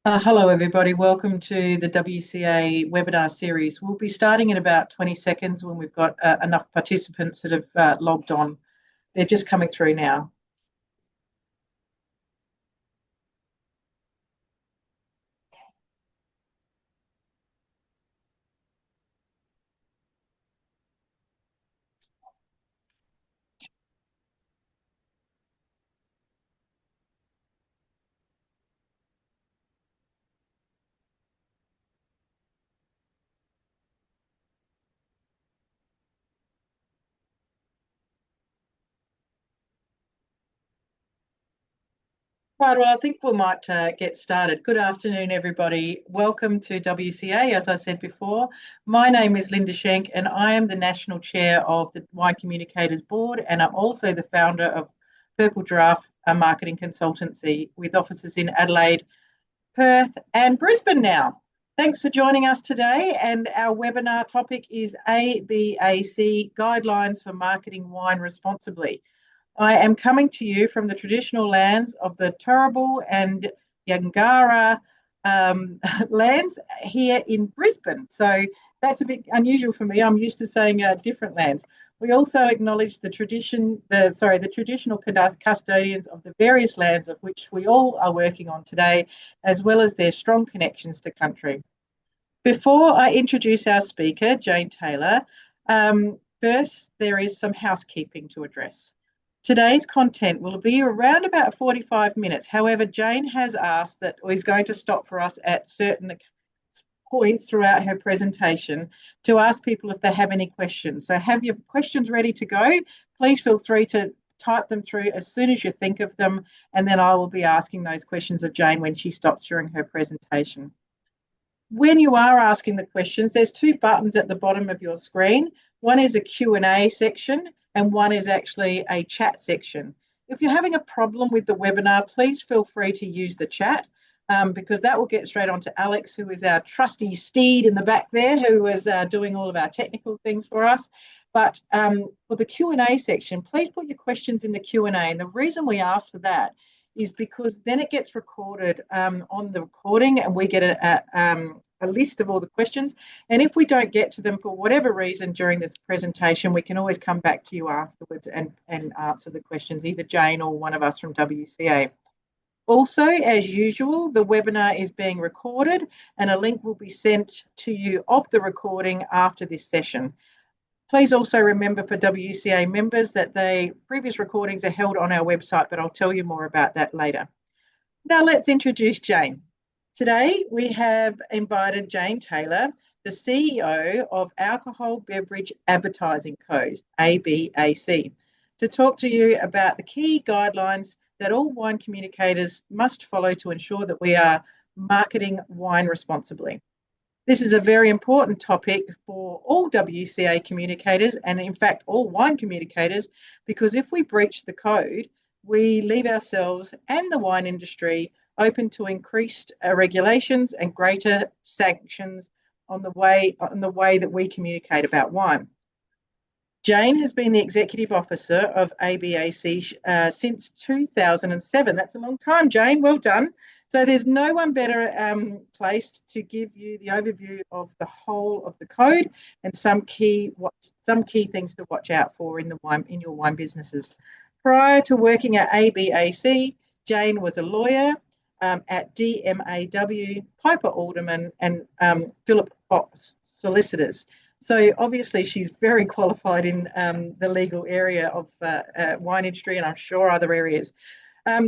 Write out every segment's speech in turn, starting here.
Hello, everybody. Welcome to the WCA webinar series. We'll be starting in about 20 seconds when we've got enough participants that have logged on. They're just coming through now. Right, well, I think we might get started. Good afternoon, everybody. Welcome to WCA, as I said before. My name is Linda Schenk, and I am the National Chair of the Wine Communicators Board, and I'm also the founder of Purple Giraffe, a marketing consultancy with offices in Adelaide, Perth, and Brisbane now. Thanks for joining us today, and our webinar topic is ABAC Guidelines for Marketing Wine Responsibly. I am coming to you from the traditional lands of the Turrbal and Yangara lands here in Brisbane. So that's a bit unusual for me. I'm used to saying different lands. We also acknowledge the traditional custodians of the various lands of which we all are working on today, as well as their strong connections to country. Before I introduce our speaker, Jayne Taylor, first there is some housekeeping to address. Today's content will be around about 45 minutes. However, Jayne has asked that he's going to stop for us at certain points throughout her presentation to ask people if they have any questions. So have your questions ready to go. Please feel free to type them through as soon as you think of them, and then I will be asking those questions of Jayne when she stops during her presentation. When you are asking the questions, there's two buttons at the bottom of your screen. One is a Q&A section, and one is actually a chat section. If you're having a problem with the webinar, please feel free to use the chat because that will get straight on to Alex, who is our trusty steed in the back there, who is doing all of our technical things for us. But for the Q&A section, please put your questions in the Q&A. And the reason we ask for that is because then it gets recorded on the recording, and we get a list of all the questions. And if we don't get to them for whatever reason during this presentation, we can always come back to you afterwards and answer the questions, either Jayne or one of us from WCA. Also, as usual, the webinar is being recorded, and a link will be sent to you of the recording after this session. Please also remember for WCA members that the previous recordings are held on our website, but I'll tell you more about that later. Now let's introduce Jayne. Today we have invited Jayne Taylor, the CEO of Alcohol Beverage Advertising Code, ABAC, to talk to you about the key guidelines that all wine communicators must follow to ensure that we are marketing wine responsibly. This is a very important topic for all WCA communicators, and in fact all wine communicators, because if we breach the code, we leave ourselves and the wine industry open to increased regulations and greater sanctions on the way that we communicate about wine. Jayne has been the executive officer of ABAC since 2007. That's a long time, Jayne. Well done. So there's no one better placed to give you the overview of the whole of the code and some key things to watch out for in your wine businesses. Prior to working at ABAC, Jayne was a lawyer at DMAW, Piper Alderman, and Philip Fox Solicitors. So obviously she's very qualified in the legal area of wine industry, and I'm sure other areas.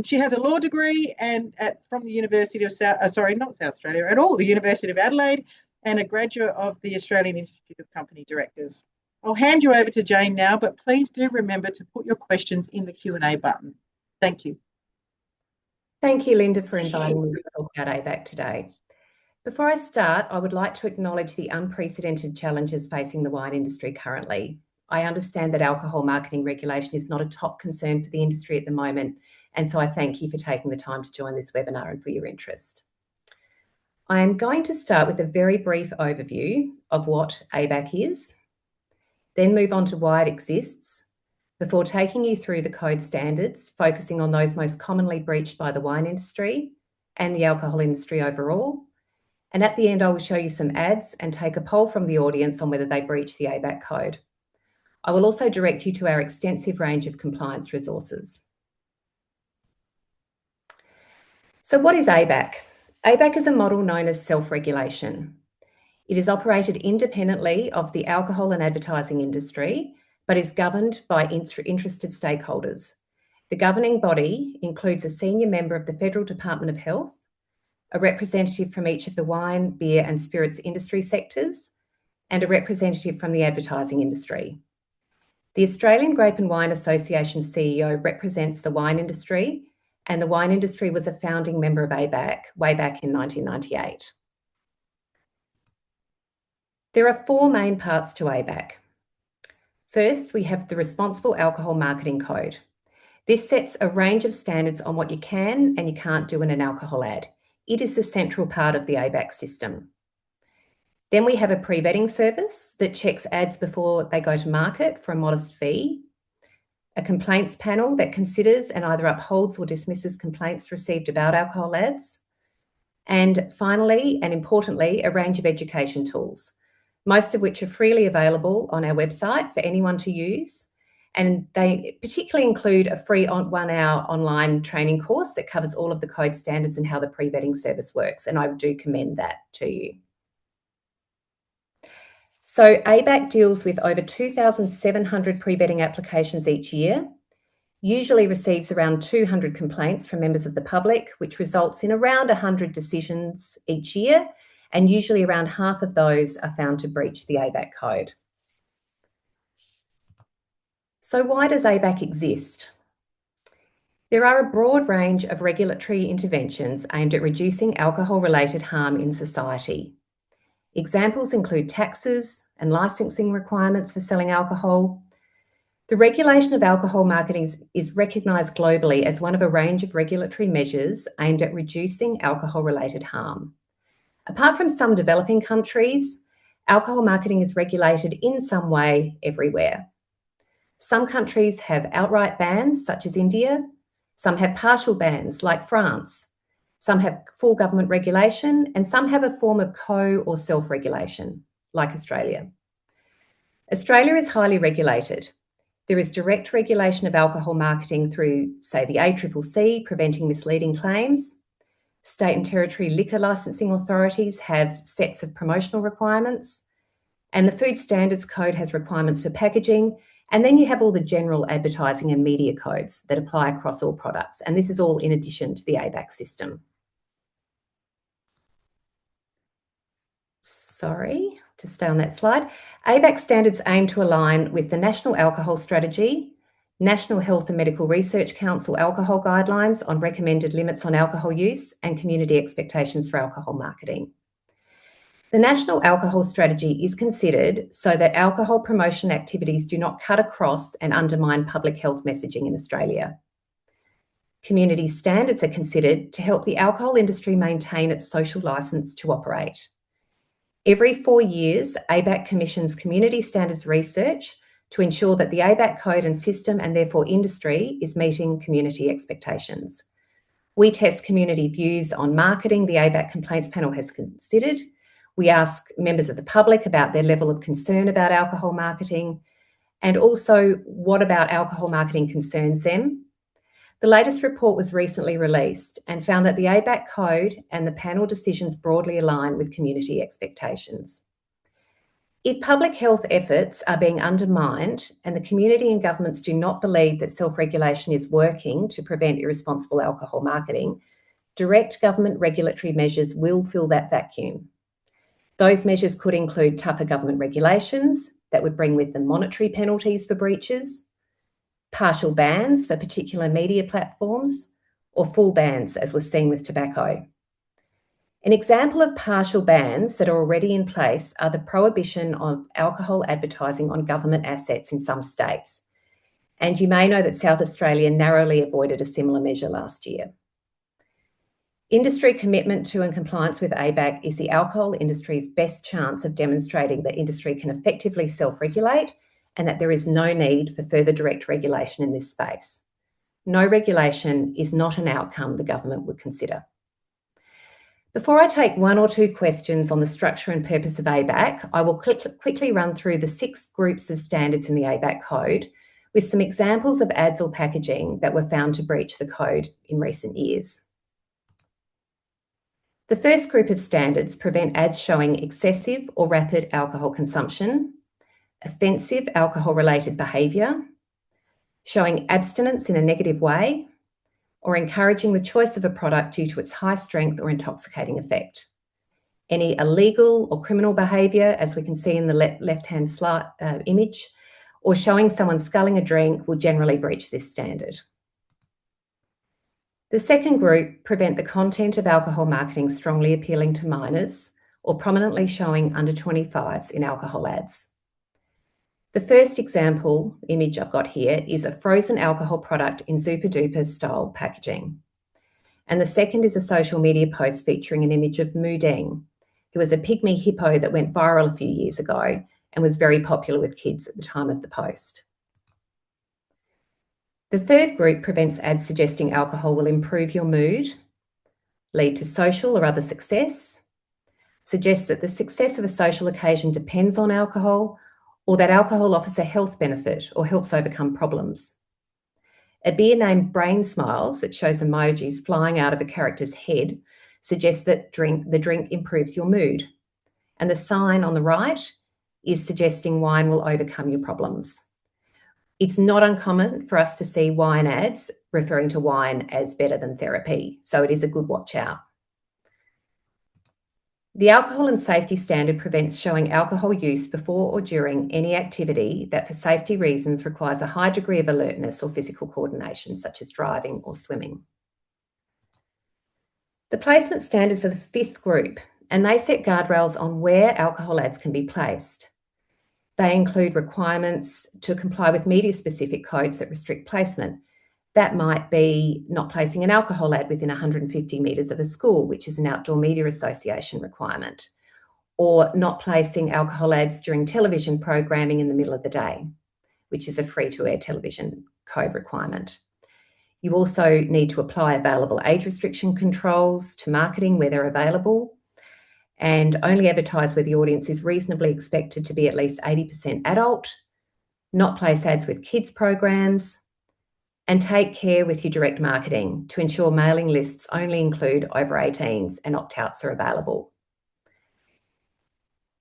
She has a law degree from the University of the University of Adelaide, and a graduate of the Australian Institute of Company Directors. I'll hand you over to Jayne now, but please do remember to put your questions in the Q&A button. Thank you. Thank you, Linda, for inviting me to talk about ABAC today. Before I start, I would like to acknowledge the unprecedented challenges facing the wine industry currently. I understand that alcohol marketing regulation is not a top concern for the industry at the moment, and so I thank you for taking the time to join this webinar and for your interest. I am going to start with a very brief overview of what ABAC is, then move on to why it exists, before taking you through the code standards, focusing on those most commonly breached by the wine industry, and the alcohol industry overall. And at the end, I will show you some ads and take a poll from the audience on whether they breach the ABAC code. I will also direct you to our extensive range of compliance resources. So what is ABAC? ABAC is a model known as self-regulation. It is operated independently of the alcohol and advertising industry, but is governed by interested stakeholders. The governing body includes a senior member of the Federal Department of Health, a representative from each of the wine, beer and spirits industry sectors, and a representative from the advertising industry. The Australian Grape and Wine Association CEO represents the wine industry, and the wine industry was a founding member of ABAC way back in 1998. There are four main parts to ABAC. First, we have the Responsible Alcohol Marketing Code. This sets a range of standards on what you can and you can't do in an alcohol ad. It is the central part of the ABAC system. Then we have a pre-vetting service that checks ads before they go to market for a modest fee, a complaints panel that considers and either upholds or dismisses complaints received about alcohol ads, and finally, and importantly, a range of education tools, most of which are freely available on our website for anyone to use. And they particularly include a free 1 hour online training course that covers all of the code standards and how the pre-vetting service works. And I do commend that to you. So ABAC deals with over 2,700 pre-vetting applications each year, usually receives around 200 complaints from members of the public, which results in around 100 decisions each year, and usually around half of those are found to breach the ABAC code. So why does ABAC exist? There are a broad range of regulatory interventions aimed at reducing alcohol-related harm in society. Examples include taxes and licensing requirements for selling alcohol. The regulation of alcohol marketing is recognised globally as one of a range of regulatory measures aimed at reducing alcohol-related harm. Apart from some developing countries, alcohol marketing is regulated in some way everywhere. Some countries have outright bans, such as India. Some have partial bans, like France. Some have full government regulation, and some have a form of co- or self-regulation, like Australia. Australia is highly regulated. There is direct regulation of alcohol marketing through, say, the ACCC, preventing misleading claims. State and territory liquor licensing authorities have sets of promotional requirements, and the Food Standards Code has requirements for packaging. And then you have all the general advertising and media codes that apply across all products. And this is all in addition to the ABAC system. Sorry, to stay on that slide. ABAC standards aim to align with the National Alcohol Strategy, National Health and Medical Research Council alcohol guidelines on recommended limits on alcohol use, and community expectations for alcohol marketing. The National Alcohol Strategy is considered so that alcohol promotion activities do not cut across and undermine public health messaging in Australia. Community standards are considered to help the alcohol industry maintain its social licence to operate. Every 4 years, ABAC commissions community standards research to ensure that the ABAC code and system, and therefore industry, is meeting community expectations. We test community views on marketing the ABAC complaints panel has considered. We ask members of the public about their level of concern about alcohol marketing, and also what about alcohol marketing concerns them. The latest report was recently released and found that the ABAC code and the panel decisions broadly align with community expectations. If public health efforts are being undermined and the community and governments do not believe that self-regulation is working to prevent irresponsible alcohol marketing, direct government regulatory measures will fill that vacuum. Those measures could include tougher government regulations that would bring with them monetary penalties for breaches, partial bans for particular media platforms, or full bans, as was seen with tobacco. An example of partial bans that are already in place are the prohibition of alcohol advertising on government assets in some states. And you may know that South Australia narrowly avoided a similar measure last year. Industry commitment to and compliance with ABAC is the alcohol industry's best chance of demonstrating that industry can effectively self-regulate and that there is no need for further direct regulation in this space. No regulation is not an outcome the government would consider. Before I take one or two questions on the structure and purpose of ABAC, I will quickly run through the 6 groups of standards in the ABAC Code with some examples of ads or packaging that were found to breach the code in recent years. The first group of standards prevent ads showing excessive or rapid alcohol consumption, offensive alcohol-related behaviour, showing abstinence in a negative way, or encouraging the choice of a product due to its high strength or intoxicating effect. Any illegal or criminal behaviour, as we can see in the left-hand image, or showing someone sculling a drink will generally breach this standard. The second group prevent the content of alcohol marketing strongly appealing to minors or prominently showing under 25s in alcohol ads. The first example image I've got here is a frozen alcohol product in Super Duper style packaging. And the second is a social media post featuring an image of Mu Deng, who was a pygmy hippo that went viral a few years ago and was very popular with kids at the time of the post. The third group prevents ads suggesting alcohol will improve your mood, lead to social or other success, suggests that the success of a social occasion depends on alcohol, or that alcohol offers a health benefit or helps overcome problems. A beer named Brain Smiles that shows emojis flying out of a character's head suggests that the drink improves your mood. And the sign on the right is suggesting wine will overcome your problems. It's not uncommon for us to see wine ads referring to wine as better than therapy, so it is a good watch out. The alcohol and safety standard prevents showing alcohol use before or during any activity that for safety reasons requires a high degree of alertness or physical coordination, such as driving or swimming. The placement standards are the 5th group, and they set guardrails on where alcohol ads can be placed. They include requirements to comply with media-specific codes that restrict placement. That might be not placing an alcohol ad within 150 metres of a school, which is an Outdoor Media Association requirement, or not placing alcohol ads during television programming in the middle of the day, which is a free-to-air television code requirement. You also need to apply available age restriction controls to marketing where they're available, and only advertise where the audience is reasonably expected to be at least 80% adult, not place ads with kids programs, and take care with your direct marketing to ensure mailing lists only include over 18s and opt-outs are available.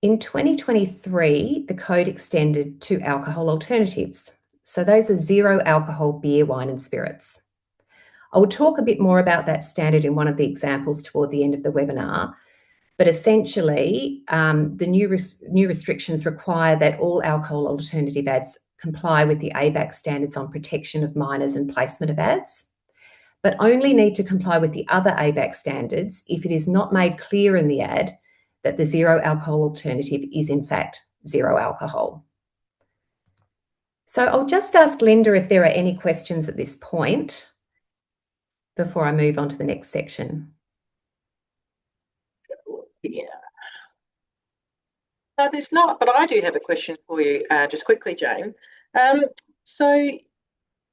In 2023, the code extended to alcohol alternatives. So those are 0 alcohol beer, wine and spirits. I will talk a bit more about that standard in one of the examples toward the end of the webinar, but essentially the new restrictions require that all alcohol alternative ads comply with the ABAC standards on protection of minors and placement of ads, but only need to comply with the other ABAC standards if it is not made clear in the ad that the 0 alcohol alternative is in fact 0 alcohol. So I'll just ask Linda if there are any questions at this point before I move on to the next section. Yeah. There's not, but I do have a question for you just quickly, Jayne. So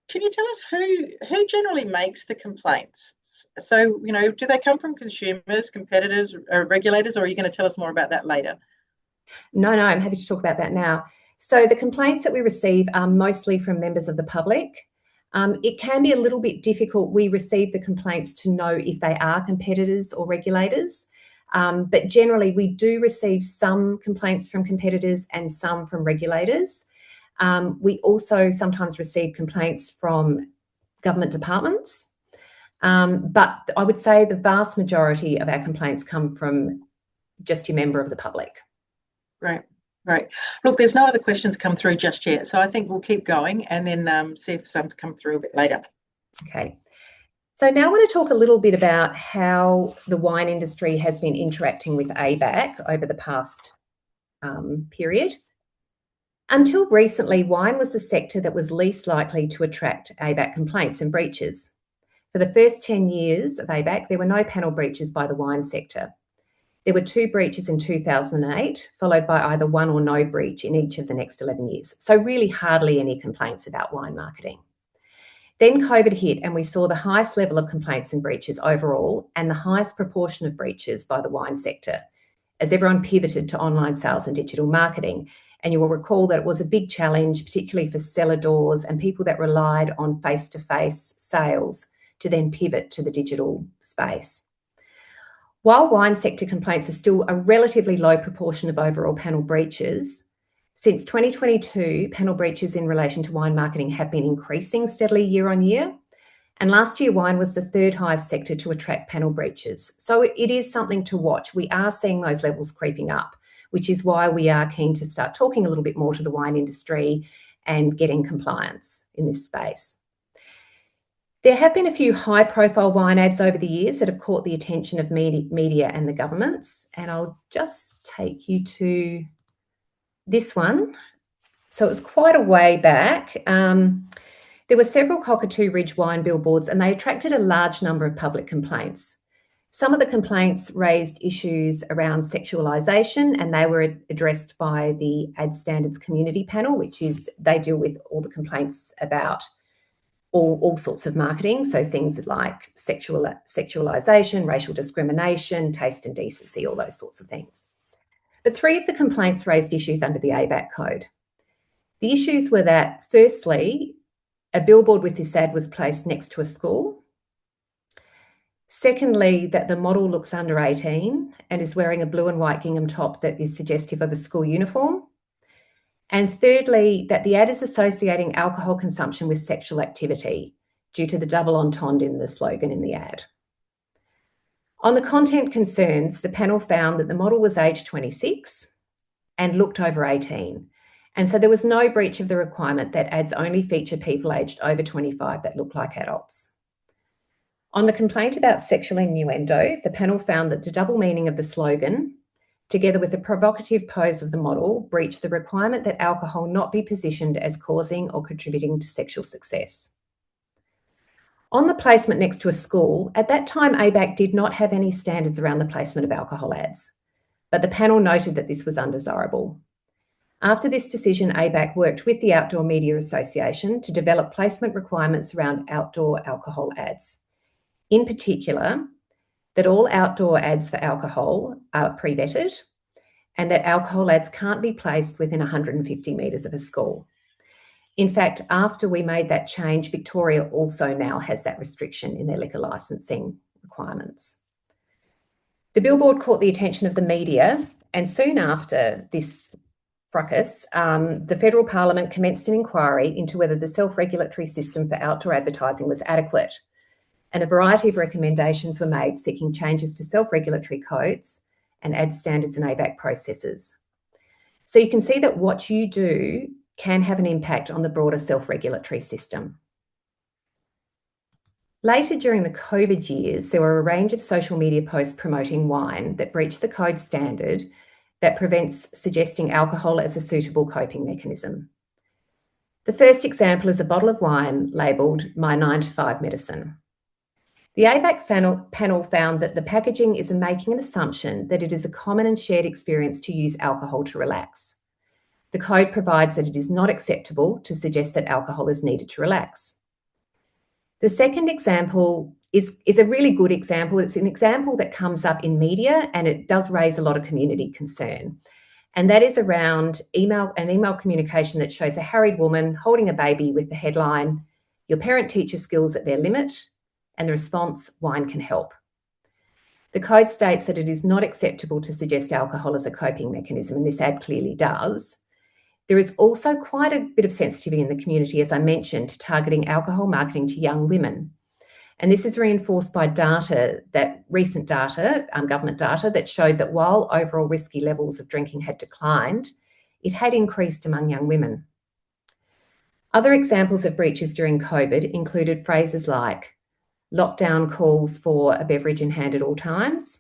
can you tell us who generally makes the complaints? So, do they come from consumers, competitors, regulators, or are you going to tell us more about that later? No, I'm happy to talk about that now. So the complaints that we receive are mostly from members of the public. It can be a little bit difficult. We receive the complaints to know if they are competitors or regulators. But generally, we do receive some complaints from competitors and some from regulators. We also sometimes receive complaints from government departments. But I would say the vast majority of our complaints come from just your member of the public. Great. Look, there's no other questions come through just yet, so I think we'll keep going and then see if some come through a bit later. Okay. So now I want to talk a little bit about how the wine industry has been interacting with ABAC over the past period. Until recently, wine was the sector that was least likely to attract ABAC complaints and breaches. For the first 10 years of ABAC, there were no panel breaches by the wine sector. There were 2 breaches in 2008, followed by either 1 or no breach in each of the next 11 years. So really hardly any complaints about wine marketing. Then COVID hit and we saw the highest level of complaints and breaches overall and the highest proportion of breaches by the wine sector as everyone pivoted to online sales and digital marketing. And you will recall that it was a big challenge, particularly for cellar doors and people that relied on face-to-face sales to then pivot to the digital space. While wine sector complaints are still a relatively low proportion of overall panel breaches, since 2022, panel breaches in relation to wine marketing have been increasing steadily year on year. And last year, wine was the third highest sector to attract panel breaches. So it is something to watch. We are seeing those levels creeping up, which is why we are keen to start talking a little bit more to the wine industry and getting compliance in this space. There have been a few high-profile wine ads over the years that have caught the attention of media and the governments. And I'll just take you to this one. So it was quite a way back. There were several Cockatoo Ridge wine billboards and they attracted a large number of public complaints. Some of the complaints raised issues around sexualisation and they were addressed by the Ad Standards Community Panel, which is, they deal with all the complaints about all sorts of marketing, so things like sexualisation, racial discrimination, taste and decency, all those sorts of things. But 3 of the complaints raised issues under the ABAC Code. The issues were that, firstly, a billboard with this ad was placed next to a school. Secondly, that the model looks under 18 and is wearing a blue and white gingham top that is suggestive of a school uniform. And thirdly, that the ad is associating alcohol consumption with sexual activity due to the double entendre in the slogan in the ad. On the content concerns, the panel found that the model was aged 26 and looked over 18. And so there was no breach of the requirement that ads only feature people aged over 25 that look like adults. On the complaint about sexual innuendo, the panel found that the double meaning of the slogan, together with the provocative pose of the model, breached the requirement that alcohol not be positioned as causing or contributing to sexual success. On the placement next to a school, at that time ABAC did not have any standards around the placement of alcohol ads, but the panel noted that this was undesirable. After this decision, ABAC worked with the Outdoor Media Association to develop placement requirements around outdoor alcohol ads. In particular, that all outdoor ads for alcohol are pre-vetted and that alcohol ads can't be placed within 150 metres of a school. In fact, after we made that change, Victoria also now has that restriction in their liquor licensing requirements. The billboard caught the attention of the media, and soon after this fracas, the Federal Parliament commenced an inquiry into whether the self-regulatory system for outdoor advertising was adequate, and a variety of recommendations were made seeking changes to self-regulatory codes and ad standards and ABAC processes. So you can see that what you do can have an impact on the broader self-regulatory system. Later during the COVID years, there were a range of social media posts promoting wine that breached the code standard that prevents suggesting alcohol as a suitable coping mechanism. The first example is a bottle of wine labelled "My 9 to 5 Medicine." The ABAC panel found that the packaging is making an assumption that it is a common and shared experience to use alcohol to relax. The code provides that it is not acceptable to suggest that alcohol is needed to relax. The second example is a really good example. It's an example that comes up in media and it does raise a lot of community concern. And that is around an email communication that shows a harried woman holding a baby with the headline, "Your parent-teacher skills at their limit," and the response, "Wine can help." The code states that it is not acceptable to suggest alcohol as a coping mechanism, and this ad clearly does. There is also quite a bit of sensitivity in the community, as I mentioned, to targeting alcohol marketing to young women. And this is reinforced by recent data, government data, that showed that while overall risky levels of drinking had declined, it had increased among young women. Other examples of breaches during COVID included phrases like, "Lockdown calls for a beverage in hand at all times,"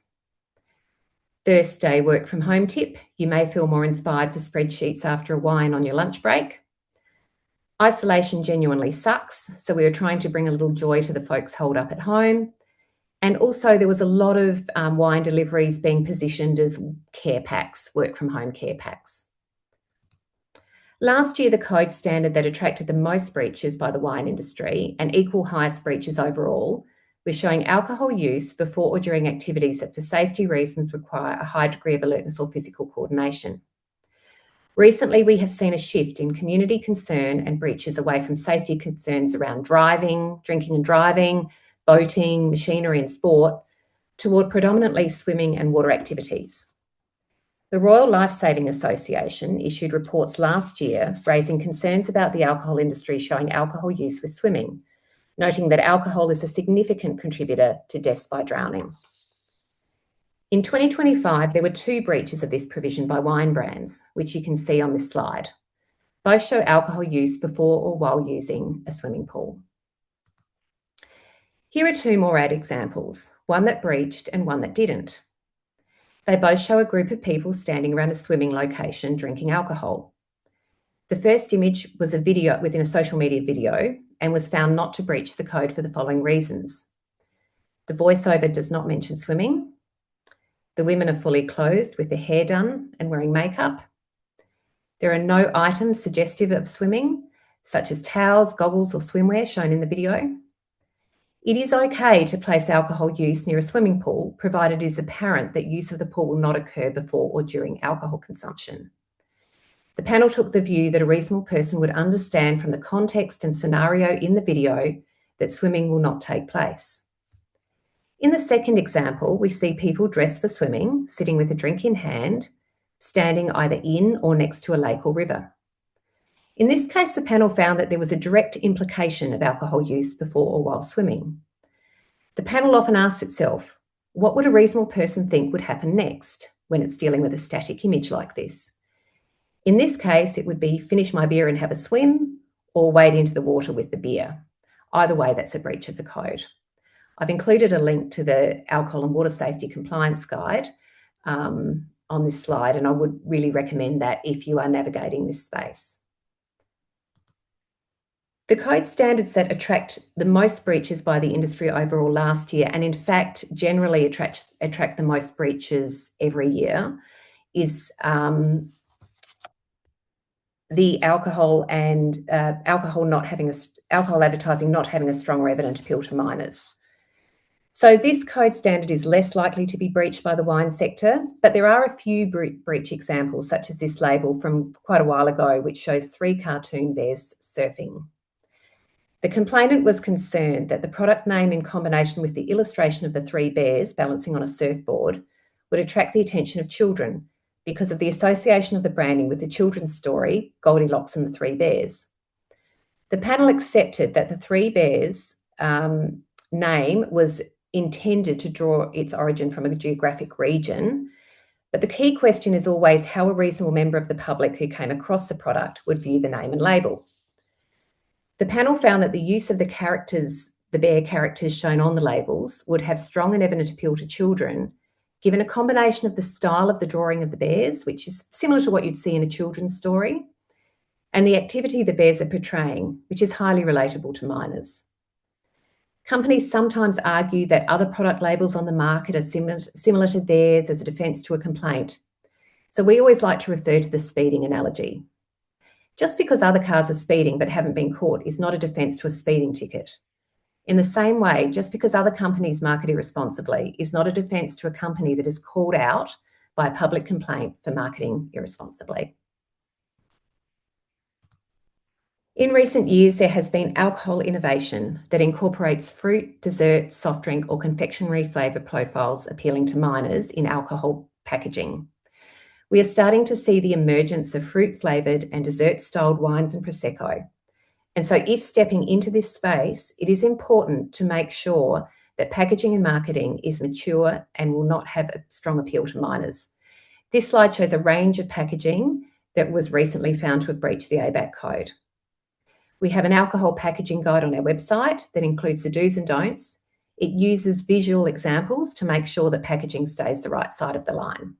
"Thursday work from home tip, you may feel more inspired for spreadsheets after a wine on your lunch break," "Isolation genuinely sucks, so we are trying to bring a little joy to the folks holed up at home." And also there was a lot of wine deliveries being positioned as care packs, work from home care packs. Last year, the code standard that attracted the most breaches by the wine industry and equal highest breaches overall was showing alcohol use before or during activities that for safety reasons require a high degree of alertness or physical coordination. Recently, we have seen a shift in community concern and breaches away from safety concerns around driving, drinking and driving, boating, machinery and sport, toward predominantly swimming and water activities. The Royal Lifesaving Association issued reports last year raising concerns about the alcohol industry showing alcohol use with swimming, noting that alcohol is a significant contributor to deaths by drowning. In 2025, there were 2 breaches of this provision by wine brands, which you can see on this slide. Both show alcohol use before or while using a swimming pool. Here are 2 more ad examples, one that breached and one that didn't. They both show a group of people standing around a swimming location drinking alcohol. The first image was a video within a social media video and was found not to breach the code for the following reasons. The voiceover does not mention swimming. The women are fully clothed with their hair done and wearing makeup. There are no items suggestive of swimming, such as towels, goggles, or swimwear shown in the video. It is okay to place alcohol use near a swimming pool, provided it is apparent that use of the pool will not occur before or during alcohol consumption. The panel took the view that a reasonable person would understand from the context and scenario in the video that swimming will not take place. In the second example, we see people dressed for swimming, sitting with a drink in hand, standing either in or next to a lake or river. In this case, the panel found that there was a direct implication of alcohol use before or while swimming. The panel often asks itself, what would a reasonable person think would happen next when it's dealing with a static image like this? In this case, it would be finish my beer and have a swim, or wade into the water with the beer. Either way, that's a breach of the code. I've included a link to the Alcohol and Water Safety Compliance Guide on this slide, and I would really recommend that if you are navigating this space. The code standards that attract the most breaches by the industry overall last year, and in fact generally attract the most breaches every year, is the alcohol and alcohol advertising not having a strong or evident appeal to minors. So this code standard is less likely to be breached by the wine sector, but there are a few breach examples, such as this label from quite a while ago, which shows 3 cartoon bears surfing. The complainant was concerned that the product name in combination with the illustration of the 3 bears balancing on a surfboard would attract the attention of children because of the association of the branding with the children's story, Goldilocks and the 3 Bears. The panel accepted that the 3 Bears name was intended to draw its origin from a geographic region, but the key question is always how a reasonable member of the public who came across the product would view the name and label. The panel found that the use of the bear characters shown on the labels would have strong and evident appeal to children, given a combination of the style of the drawing of the bears, which is similar to what you'd see in a children's story, and the activity the bears are portraying, which is highly relatable to minors. Companies sometimes argue that other product labels on the market are similar to theirs as a defence to a complaint. So we always like to refer to the speeding analogy. Just because other cars are speeding but haven't been caught is not a defence to a speeding ticket. In the same way, just because other companies market irresponsibly is not a defence to a company that is called out by a public complaint for marketing irresponsibly. In recent years, there has been alcohol innovation that incorporates fruit, dessert, soft drink or confectionery flavour profiles appealing to minors in alcohol packaging. We are starting to see the emergence of fruit-flavoured and dessert-styled wines and Prosecco. And so if stepping into this space, it is important to make sure that packaging and marketing is mature and will not have a strong appeal to minors. This slide shows a range of packaging that was recently found to have breached the ABAC Code. We have an alcohol packaging guide on our website that includes the do's and don'ts. It uses visual examples to make sure that packaging stays the right side of the line.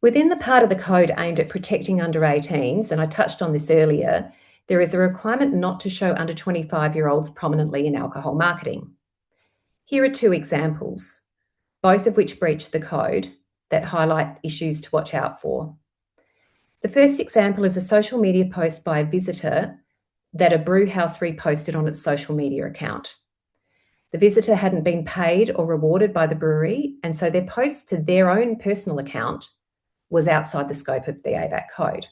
Within the part of the code aimed at protecting under 18s, and I touched on this earlier, there is a requirement not to show under 25-year-olds prominently in alcohol marketing. Here are 2 examples, both of which breach the code, that highlight issues to watch out for. The first example is a social media post by a visitor that a brew house reposted on its social media account. The visitor hadn't been paid or rewarded by the brewery, and so their post to their own personal account was outside the scope of the ABAC Code.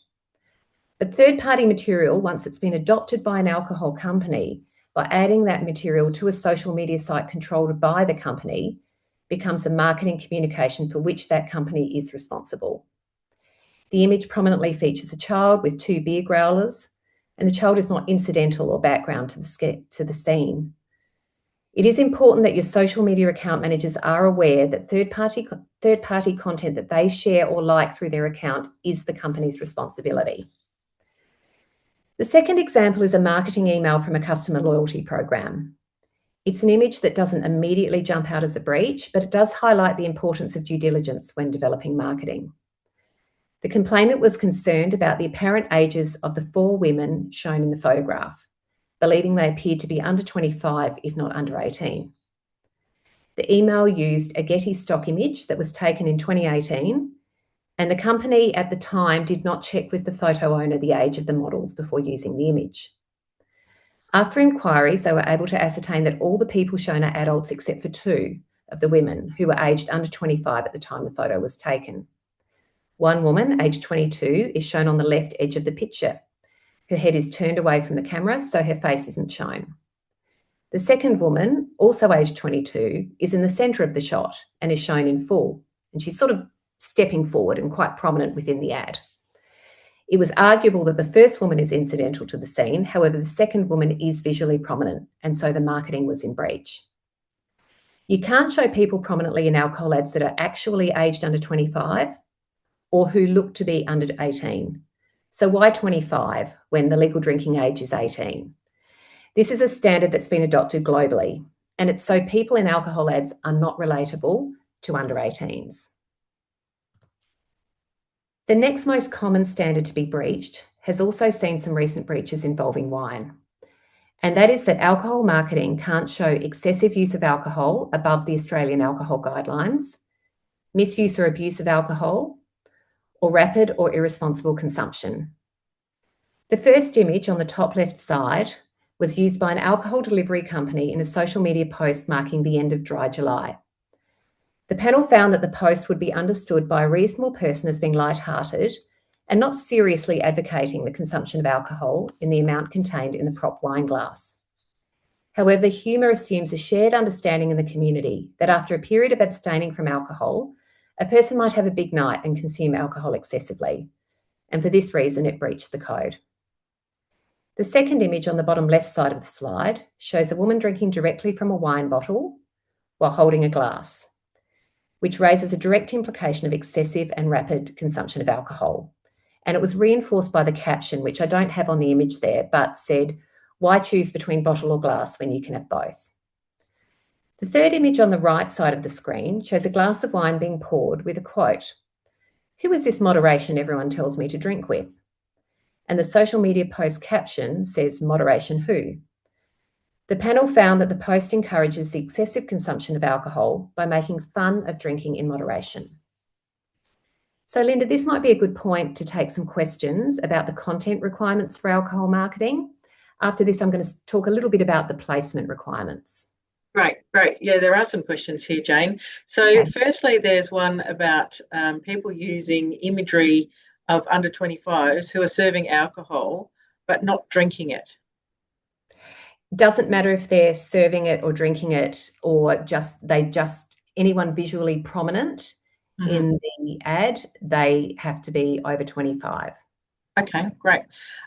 But third-party material, once it's been adopted by an alcohol company, by adding that material to a social media site controlled by the company, becomes a marketing communication for which that company is responsible. The image prominently features a child with 2 beer growlers, and the child is not incidental or background to the scene. It is important that your social media account managers are aware that third-party content that they share or like through their account is the company's responsibility. The second example is a marketing email from a customer loyalty program. It's an image that doesn't immediately jump out as a breach, but it does highlight the importance of due diligence when developing marketing. The complainant was concerned about the apparent ages of the 4 women shown in the photograph, believing they appeared to be under 25, if not under 18. The email used a Getty stock image that was taken in 2018, and the company at the time did not check with the photo owner the age of the models before using the image. After inquiries, they were able to ascertain that all the people shown are adults except for 2 of the women who were aged under 25 at the time the photo was taken. One woman, aged 22, is shown on the left edge of the picture. Her head is turned away from the camera, so her face isn't shown. The second woman, also aged 22, is in the centre of the shot and is shown in full, and she's sort of stepping forward and quite prominent within the ad. It was arguable that the first woman is incidental to the scene, however, the second woman is visually prominent, and so the marketing was in breach. You can't show people prominently in alcohol ads that are actually aged under 25 or who look to be under 18. So why 25 when the legal drinking age is 18? This is a standard that's been adopted globally, and it's so people in alcohol ads are not relatable to under 18s. The next most common standard to be breached has also seen some recent breaches involving wine, and that is that alcohol marketing can't show excessive use of alcohol above the Australian alcohol guidelines, misuse or abuse of alcohol, or rapid or irresponsible consumption. The first image on the top left side was used by an alcohol delivery company in a social media post marking the end of Dry July. The panel found that the post would be understood by a reasonable person as being light-hearted and not seriously advocating the consumption of alcohol in the amount contained in the prop wine glass. However, the humour assumes a shared understanding in the community that after a period of abstaining from alcohol, a person might have a big night and consume alcohol excessively, and for this reason it breached the code. The second image on the bottom left side of the slide shows a woman drinking directly from a wine bottle while holding a glass, which raises a direct implication of excessive and rapid consumption of alcohol. And it was reinforced by the caption, which I don't have on the image there, but said, "Why choose between bottle or glass when you can have both?" The third image on the right side of the screen shows a glass of wine being poured with a quote, "Who is this moderation everyone tells me to drink with?" And the social media post caption says, "Moderation who?" The panel found that the post encourages the excessive consumption of alcohol by making fun of drinking in moderation. So, Linda, this might be a good point to take some questions about the content requirements for alcohol marketing. After this, I'm going to talk a little bit about the placement requirements. Great. Yeah, there are some questions here, Jayne. So firstly, there's one about people using imagery of under 25s who are serving alcohol but not drinking it. Doesn't matter if they're serving it or drinking it, or anyone visually prominent in the ad, they have to be over 25. Okay, great.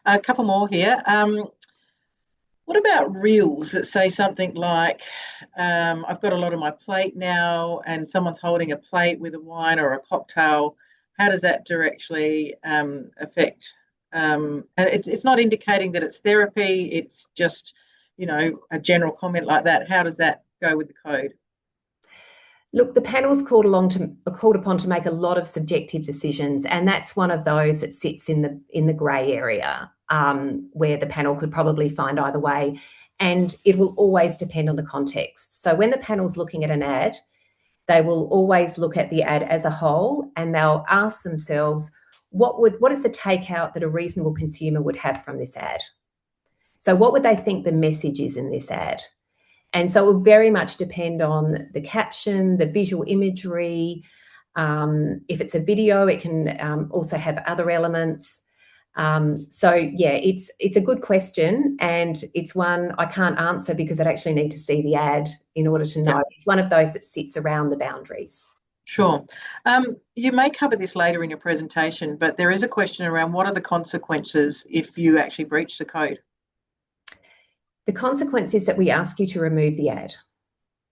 A couple more here. What about reels that say something like, I've got a lot on my plate now, and someone's holding a plate with a wine or a cocktail? How does that directly affect? And it's not indicating that it's therapy, it's just, a general comment like that. How does that go with the code? Look, the panel's called upon to make a lot of subjective decisions, and that's one of those that sits in the grey area, where the panel could probably find either way, and it will always depend on the context. So when the panel's looking at an ad, they will always look at the ad as a whole, and they'll ask themselves, what is the takeout that a reasonable consumer would have from this ad? So what would they think the message is in this ad? And so it will very much depend on the caption, the visual imagery. If it's a video, it can also have other elements. So yeah, it's a good question, and it's one I can't answer because I'd actually need to see the ad in order to know. It's one of those that sits around the boundaries. Sure. You may cover this later in your presentation, but there is a question around what are the consequences if you actually breach the code? The consequence is that we ask you to remove the ad.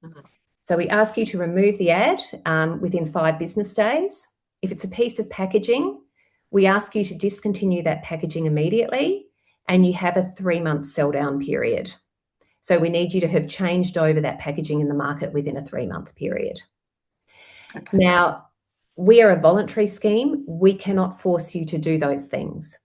Mm-hmm. So we ask you to remove the ad within 5 business days. If it's a piece of packaging, we ask you to discontinue that packaging immediately, and you have a 3-month sell down period. So we need you to have changed over that packaging in the market within a 3-month period. Okay. Now, we are a voluntary scheme. We cannot force you to do those things.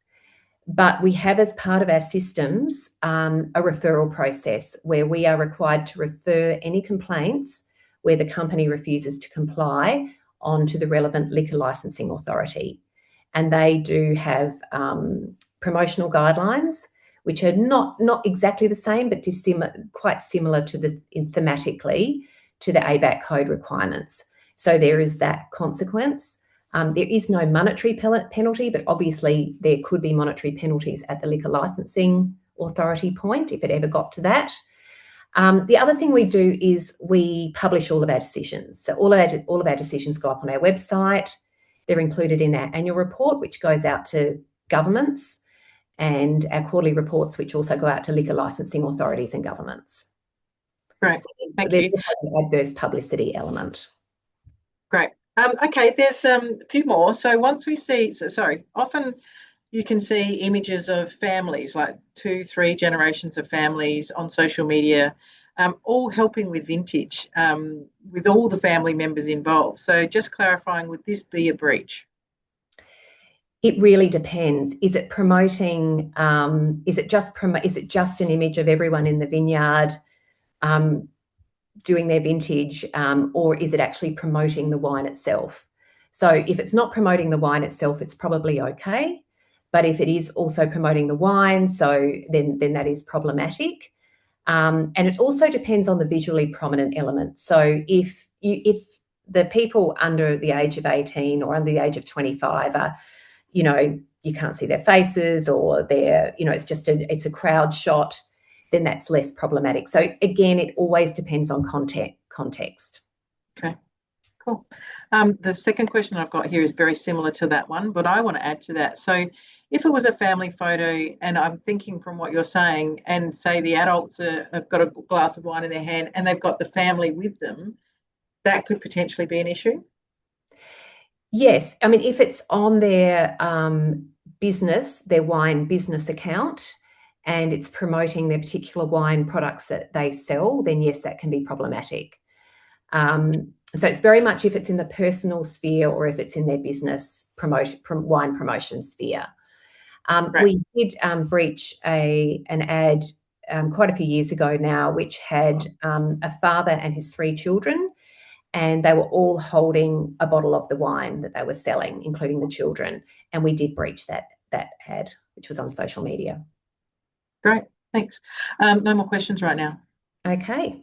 But we have, as part of our systems, a referral process where we are required to refer any complaints where the company refuses to comply onto the relevant liquor licensing authority. And they do have promotional guidelines, which are not exactly the same, but quite similar to thematically to the ABAC Code requirements. So there is that consequence. There is no monetary penalty, but obviously there could be monetary penalties at the liquor licensing authority point if it ever got to that. The other thing we do is we publish all of our decisions. So all of our decisions go up on our website. They're included in our annual report, which goes out to governments, and our quarterly reports, which also go out to liquor licensing authorities and governments. Great, so thank you. There's an adverse publicity element. Great. Okay, there's a few more. So once we see, often you can see images of families, like 2-3 generations of families on social media, all helping with vintage, with all the family members involved. So just clarifying, would this be a breach? It really depends. Is it promoting? Is it just an image of everyone in the vineyard doing their vintage, or is it actually promoting the wine itself? So if it's not promoting the wine itself, it's probably okay. But if it is also promoting the wine, so then that is problematic. And it also depends on the visually prominent element. So if the people under the age of 18 or under the age of 25 are, you can't see their faces, or they're, it's a crowd shot, then that's less problematic. So again, it always depends on context. Okay, cool. The second question I've got here is very similar to that one, but I want to add to that. So if it was a family photo, and I'm thinking from what you're saying, and say the adults have got a glass of wine in their hand and they've got the family with them, that could potentially be an issue? Yes. I mean, if it's on their their wine business account, and it's promoting their particular wine products that they sell, then yes, that can be problematic. So it's very much if it's in the personal sphere or if it's in their business wine promotion sphere. Right. We did breach an ad quite a few years ago now, which had a father and his 3 children, and they were all holding a bottle of the wine that they were selling, including the children. And we did breach that ad, which was on social media. Great, thanks. No more questions right now. Okay.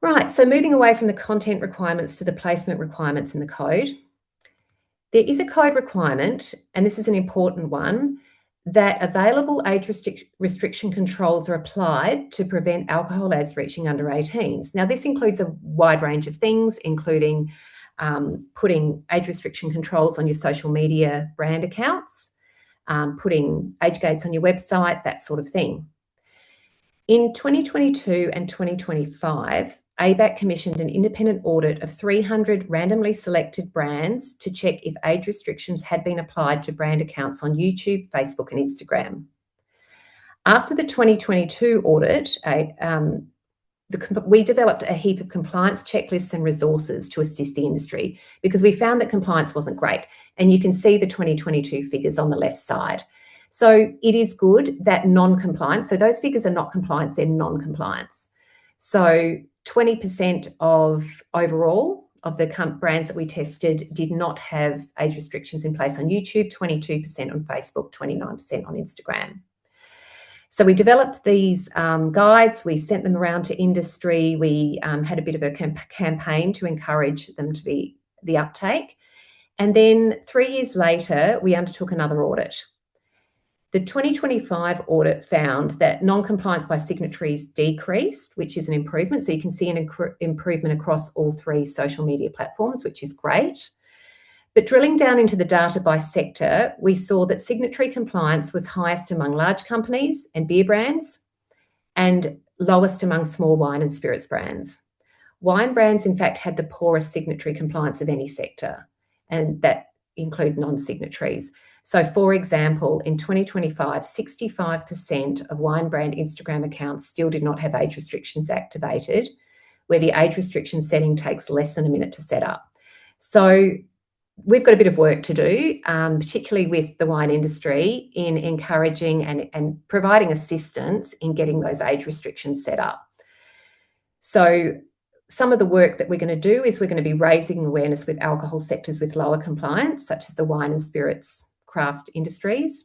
Right, so moving away from the content requirements to the placement requirements in the code, there is a code requirement, and this is an important one, that available age restriction controls are applied to prevent alcohol ads reaching under 18s. Now, this includes a wide range of things, including putting age restriction controls on your social media brand accounts, putting age gates on your website, that sort of thing. In 2022 and 2025, ABAC commissioned an independent audit of 300 randomly selected brands to check if age restrictions had been applied to brand accounts on YouTube, Facebook, and Instagram. After the 2022 audit, we developed a heap of compliance checklists and resources to assist the industry because we found that compliance wasn't great. And you can see the 2022 figures on the left side. So it is good that non-compliance, so those figures are not compliance, they're non-compliance. So 20% of overall of the brands that we tested did not have age restrictions in place on YouTube, 22% on Facebook, 29% on Instagram. So we developed these guides, we sent them around to industry, we had a bit of a campaign to encourage them to be the uptake. And then 3 years later, we undertook another audit. The 2025 audit found that non-compliance by signatories decreased, which is an improvement. So you can see an improvement across all 3 social media platforms, which is great. But drilling down into the data by sector, we saw that signatory compliance was highest among large companies and beer brands and lowest among small wine and spirits brands. Wine brands, in fact, had the poorest signatory compliance of any sector, and that include non-signatories. So, for example, in 2025, 65% of wine brand Instagram accounts still did not have age restrictions activated, where the age restriction setting takes less than a minute to set up. So we've got a bit of work to do, particularly with the wine industry, in encouraging and providing assistance in getting those age restrictions set up. So some of the work that we're going to do is we're going to be raising awareness with alcohol sectors with lower compliance, such as the wine and spirits craft industries,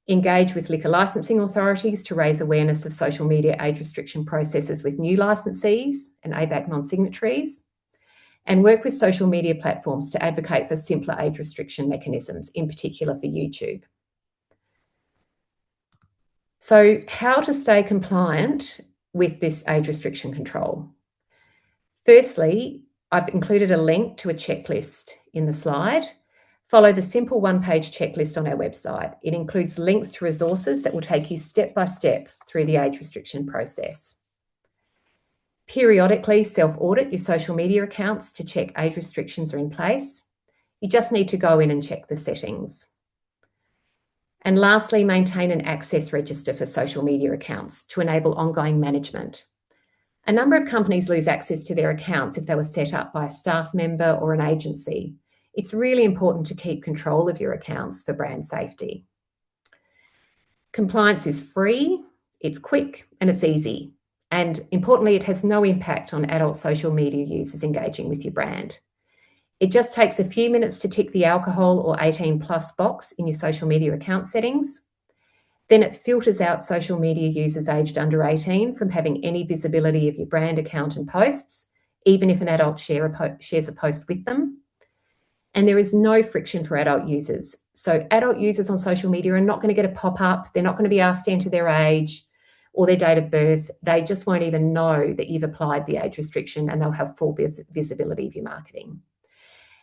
engage with liquor licensing authorities to raise awareness of social media age restriction processes with new licensees and ABAC non-signatories, and work with social media platforms to advocate for simpler age restriction mechanisms, in particular for YouTube. So how to stay compliant with this age restriction control? Firstly, I've included a link to a checklist in the slide. Follow the simple one-page checklist on our website. It includes links to resources that will take you step by step through the age restriction process. Periodically self-audit your social media accounts to check age restrictions are in place. You just need to go in and check the settings. And lastly, maintain an access register for social media accounts to enable ongoing management. A number of companies lose access to their accounts if they were set up by a staff member or an agency. It's really important to keep control of your accounts for brand safety. Compliance is free, it's quick, and it's easy. And importantly, it has no impact on adult social media users engaging with your brand. It just takes a few minutes to tick the alcohol or 18 plus box in your social media account settings. Then it filters out social media users aged under 18 from having any visibility of your brand account and posts, even if an adult shares a post with them. And there is no friction for adult users. So adult users on social media are not going to get a pop-up. They're not going to be asked to enter their age or their date of birth. They just won't even know that you've applied the age restriction, and they'll have full visibility of your marketing.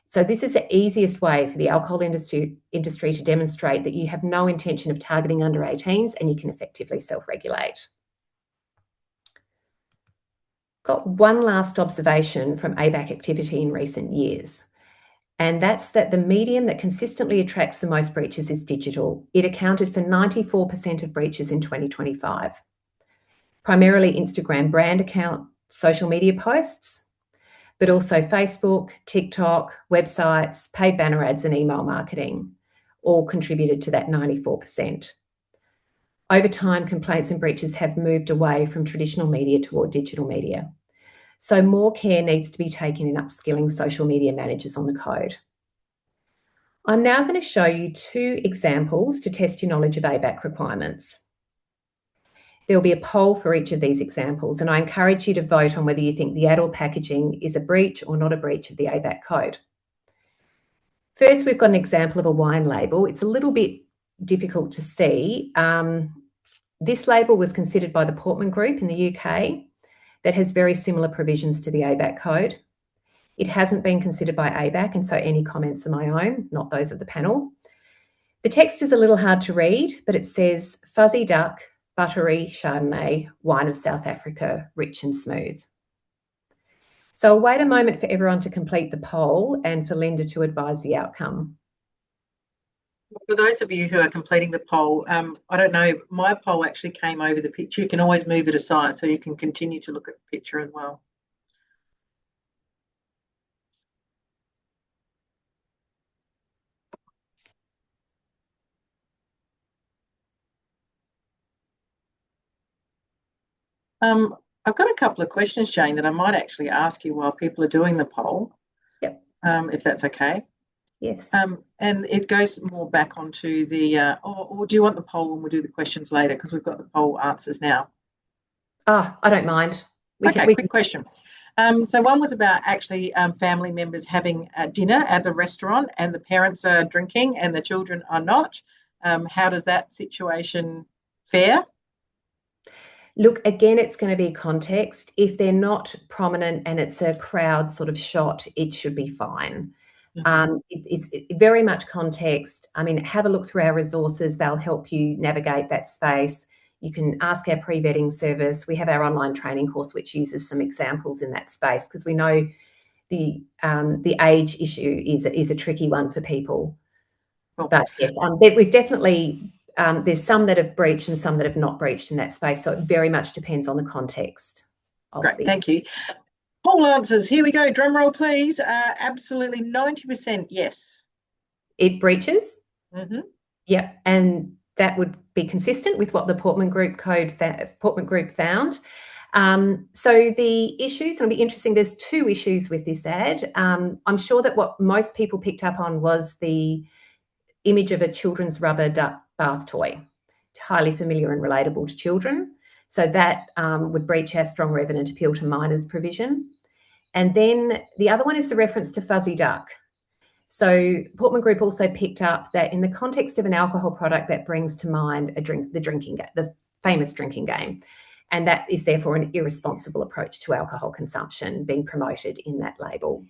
So this is the easiest way for the alcohol industry to demonstrate that you have no intention of targeting under 18s and you can effectively self-regulate. Got one last observation from ABAC activity in recent years, and that's that the medium that consistently attracts the most breaches is digital. It accounted for 94% of breaches in 2025, primarily Instagram brand account social media posts, but also Facebook, TikTok, websites, paid banner ads, and email marketing all contributed to that 94%. Over time, complaints and breaches have moved away from traditional media toward digital media. So more care needs to be taken in upskilling social media managers on the code. I'm now going to show you 2 examples to test your knowledge of ABAC requirements. There will be a poll for each of these examples, and I encourage you to vote on whether you think the adult packaging is a breach or not a breach of the ABAC code. First, we've got an example of a wine label. It's a little bit difficult to see. This label was considered by the Portman Group in the UK that has very similar provisions to the ABAC code. It hasn't been considered by ABAC, and so any comments are my own, not those of the panel. The text is a little hard to read, but it says fuzzy duck, buttery Chardonnay, wine of South Africa, rich and smooth. So I'll wait a moment for everyone to complete the poll and for Linda to advise the outcome. For those of you who are completing the poll, I don't know, my poll actually came over the picture. You can always move it aside so you can continue to look at the picture as well. I've got a couple of questions, Jayne, that I might actually ask you while people are doing the poll. if that's okay. Yes. And it goes more back onto the, or do you want the poll and we'll do the questions later because we've got the poll answers now? I don't mind. Quick question. So one was about actually family members having dinner at a restaurant and the parents are drinking and the children are not. How does that situation fare? Look, again, it's going to be context. If they're not prominent and it's a crowd sort of shot, it should be fine. It's very much context. I mean, have a look through our resources. They'll help you navigate that space. You can ask our pre-vetting service. We have our online training course, which uses some examples in that space because we know the age issue is a tricky one for people. Cool. But yes, we've definitely, there's some that have breached and some that have not breached in that space. So it very much depends on the context. Great, thank you. Poll answers, here we go. Drum roll, please. Absolutely 90% yes. It breaches. Yep, and that would be consistent with what the Portman Group found. So the issues, and it'll be interesting, there's two issues with this ad. I'm sure that what most people picked up on was the image of a children's rubber duck bath toy, highly familiar and relatable to children. So that would breach our strong evident appeal to minors provision. And then the other one is the reference to fuzzy duck. So Portman Group also picked up that in the context of an alcohol product that brings to mind the famous drinking game, and that is therefore an irresponsible approach to alcohol consumption being promoted in that label.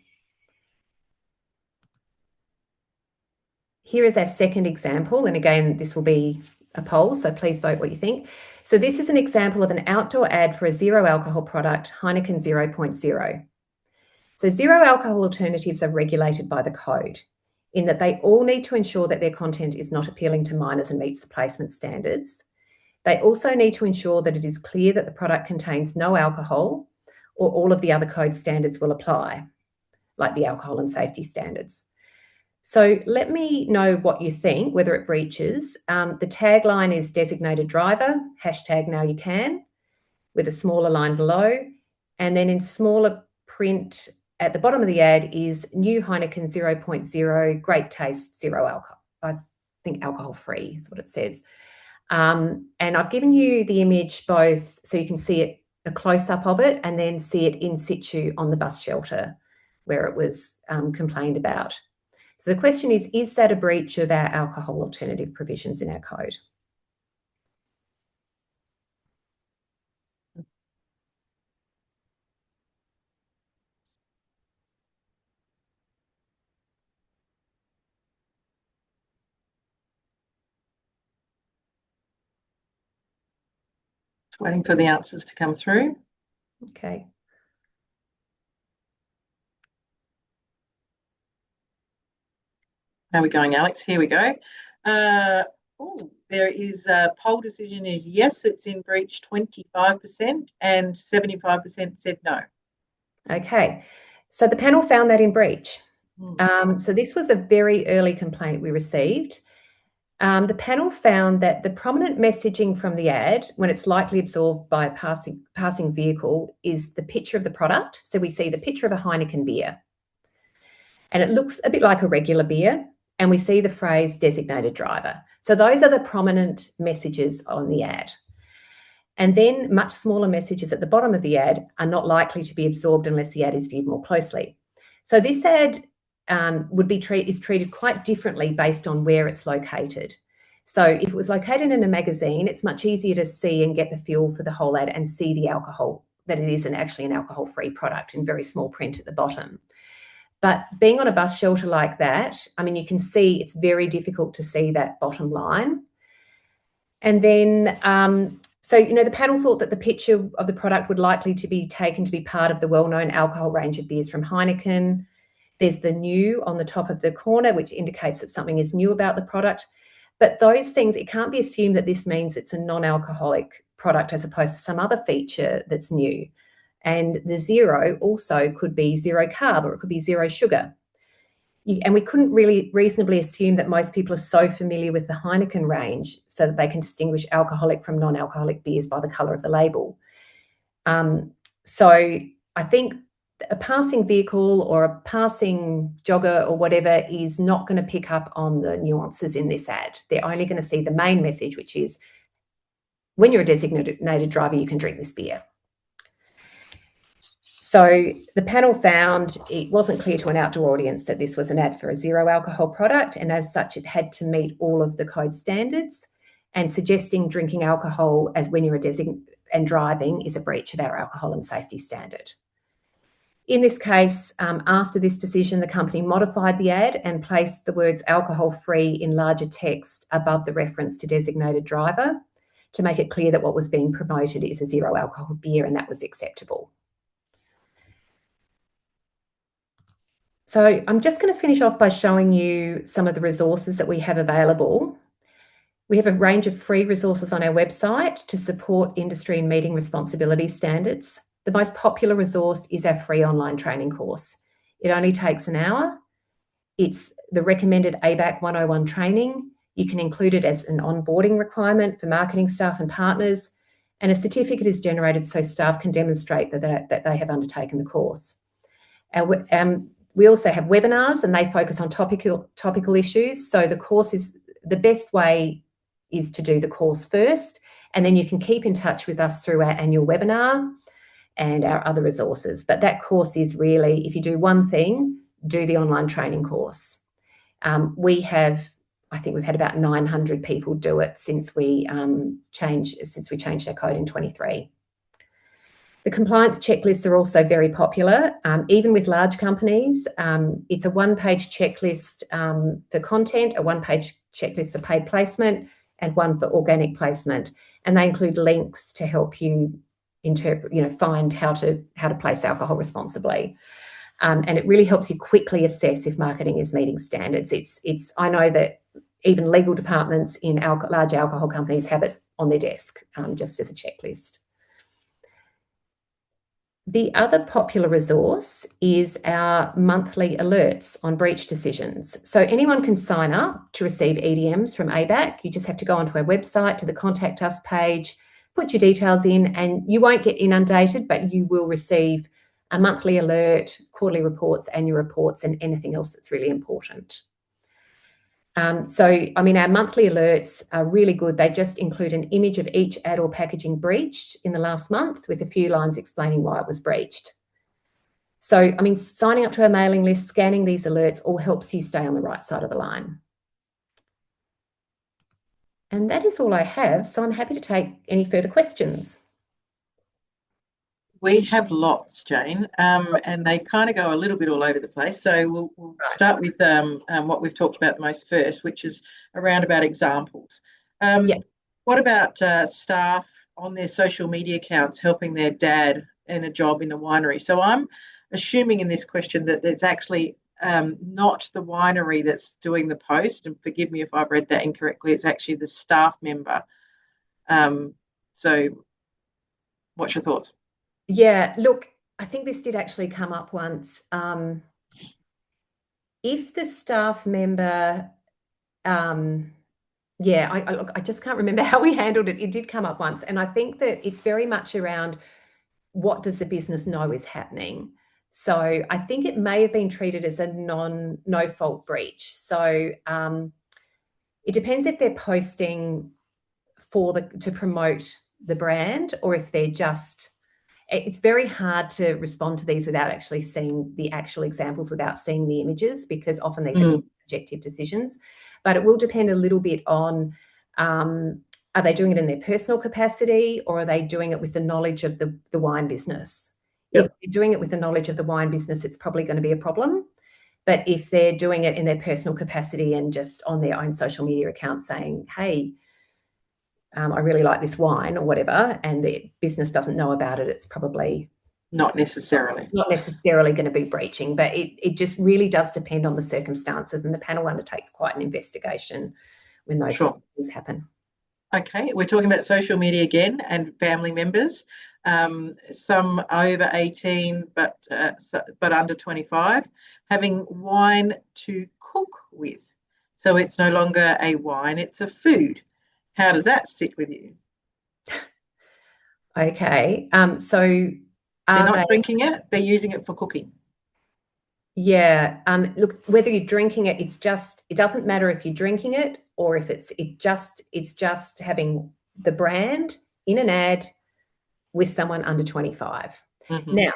Here is our second example, and again, this will be a poll, so please vote what you think. So this is an example of an outdoor ad for a zero alcohol product, Heineken 0.0. So zero alcohol alternatives are regulated by the code in that they all need to ensure that their content is not appealing to minors and meets the placement standards. They also need to ensure that it is clear that the product contains no alcohol or all of the other code standards will apply, like the alcohol and safety standards. So let me know what you think, whether it breaches. The tagline is designated driver, #NowYouCan, with a smaller line below. And then in smaller print at the bottom of the ad is new Heineken 0.0, great taste, zero alcohol. I think alcohol free is what it says. And I've given you the image both so you can see it, a close-up of it, and then see it in situ on the bus shelter where it was complained about. So the question is that a breach of our alcohol alternative provisions in our code? Just waiting for the answers to come through. Okay. How are we going, Alex? Here we go. There is a poll decision is yes, it's in breach 25% and 75% said no. Okay, so the panel found that in breach. So this was a very early complaint we received. The panel found that the prominent messaging from the ad, when it's likely absorbed by a passing vehicle, is the picture of the product. So we see the picture of a Heineken beer. And it looks a bit like a regular beer. And we see the phrase designated driver. So those are the prominent messages on the ad. And then much smaller messages at the bottom of the ad are not likely to be absorbed unless the ad is viewed more closely. So this ad is treated quite differently based on where it's located. So if it was located in a magazine, it's much easier to see and get the feel for the whole ad and see the alcohol, that it is actually an alcohol-free product in very small print at the bottom. But being on a bus shelter like that, I mean, you can see it's very difficult to see that bottom line. And then, the panel thought that the picture of the product would likely to be taken to be part of the well-known alcohol range of beers from Heineken. There's the new on the top of the corner, which indicates that something is new about the product. But those things, it can't be assumed that this means it's a non-alcoholic product as opposed to some other feature that's new. And the zero also could be zero carb, or it could be zero sugar. And we couldn't really reasonably assume that most people are so familiar with the Heineken range so that they can distinguish alcoholic from non-alcoholic beers by the colour of the label. So I think a passing vehicle or a passing jogger or whatever is not going to pick up on the nuances in this ad. They're only going to see the main message, which is, when you're a designated driver, you can drink this beer. So the panel found it wasn't clear to an outdoor audience that this was an ad for a zero alcohol product, and as such, it had to meet all of the code standards, and suggesting drinking alcohol as when you're and driving is a breach of our alcohol and safety standard. In this case, after this decision, the company modified the ad and placed the words alcohol-free in larger text above the reference to designated driver to make it clear that what was being promoted is a zero alcohol beer, and that was acceptable. So I'm just going to finish off by showing you some of the resources that we have available. We have a range of free resources on our website to support industry and meeting responsibility standards. The most popular resource is our free online training course. It only takes an hour. It's the recommended ABAC 101 training. You can include it as an onboarding requirement for marketing staff and partners, and a certificate is generated so staff can demonstrate that they have undertaken the course. We also have webinars, and they focus on topical issues. So the course is the best way is to do the course first, and then you can keep in touch with us through our annual webinar and our other resources. But that course is really, if you do one thing, do the online training course. I think we've had about 900 people do it since we changed our code in 23. The compliance checklists are also very popular, even with large companies. It's a one-page checklist for content, a one-page checklist for paid placement, and one for organic placement. And they include links to help you find how to place alcohol responsibly. And it really helps you quickly assess if marketing is meeting standards. I know that even legal departments in large alcohol companies have it on their desk, just as a checklist. The other popular resource is our monthly alerts on breach decisions. So anyone can sign up to receive EDMs from ABAC. You just have to go onto our website to the Contact Us page, put your details in, and you won't get inundated, but you will receive a monthly alert, quarterly reports, annual reports, and anything else that's really important. Our monthly alerts are really good. They just include an image of each ad or packaging breached in the last month with a few lines explaining why it was breached. So, signing up to our mailing list, scanning these alerts all helps you stay on the right side of the line. And that is all I have, so I'm happy to take any further questions. We have lots, Jayne, and they kind of go a little bit all over the place. So we'll start with what we've talked about most first, which is around about examples. What about staff on their social media accounts helping their dad in a job in a winery? So I'm assuming in this question that it's actually not the winery that's doing the post, and forgive me if I've read that incorrectly, it's actually the staff member. So what's your thoughts? Yeah, look, I think this did actually come up once. If the staff member, I just can't remember how we handled it. It did come up once. And I think that it's very much around what does the business know is happening. So I think it may have been treated as a no-fault breach. So it depends if they're posting to promote the brand, or if they're just... It's very hard to respond to these without actually seeing the actual examples, without seeing the images, because often these are subjective decisions. But it will depend a little bit on, are they doing it in their personal capacity, or are they doing it with the knowledge of the wine business? Yep. If they're doing it with the knowledge of the wine business, it's probably going to be a problem. But if they're doing it in their personal capacity and just on their own social media account saying, hey, I really like this wine or whatever, and the business doesn't know about it, it's probably not necessarily going to be breaching. But it just really does depend on the circumstances, and the panel undertakes quite an investigation when those things happen. Okay, we're talking about social media again and family members. Some over 18 but under 25 having wine to cook with. So it's no longer a wine, it's a food. How does that sit with you? Okay, so They're not drinking it, they're using it for cooking. Yeah. Look, whether you're drinking it, it doesn't matter if you're drinking it or if it's just having the brand in an ad with someone under 25. Mm-hmm. Now,